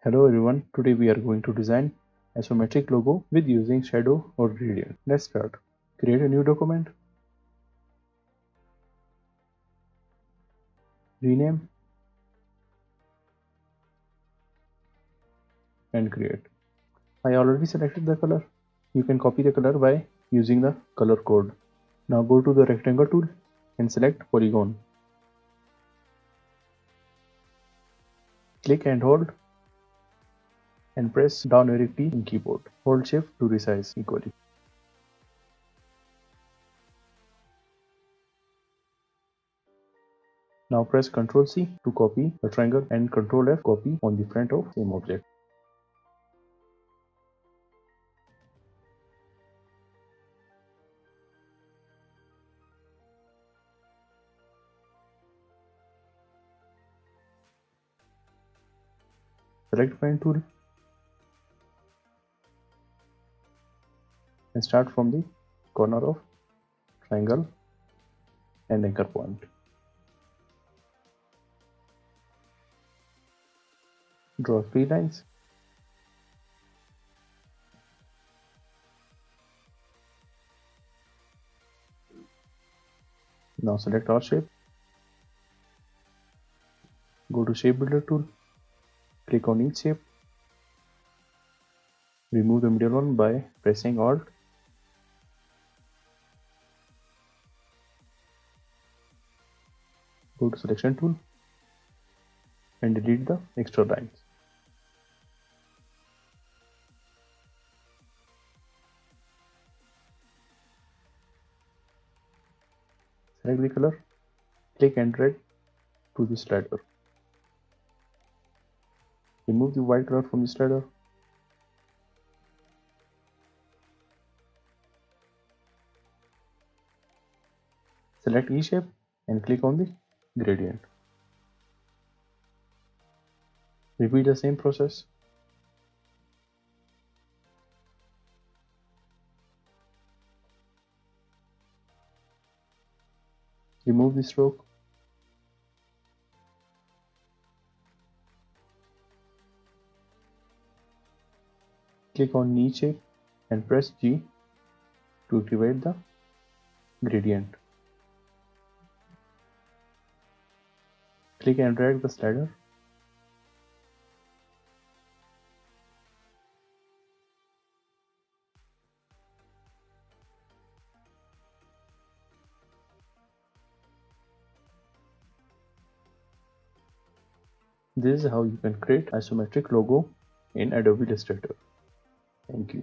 Hello everyone, today we are going to design isometric logo with using shadow or gradient. Let's start. Create a new document, rename and create. I already selected the color. You can copy the color by using the color code. Now go to the rectangle tool and select polygon. Click and hold and press down arrow key in keyboard. Hold shift to resize equally. Now press Ctrl C to copy the triangle and Ctrl F copy on the front of same object. Select pen tool and start from the corner of triangle and anchor point. Draw 3 lines. Now select all shape. Go to Shape Builder tool. Click on each shape. Remove the middle one by pressing Alt. Go to Selection tool and delete the extra lines. Select the color. Click and drag to the slider. Remove the white color from the slider. Select each shape and click on the gradient. Repeat the same process. Remove the stroke. Click on each shape and press G to activate the gradient. Click and drag the slider. This is how you can create isometric logo in Adobe Illustrator. Thank you.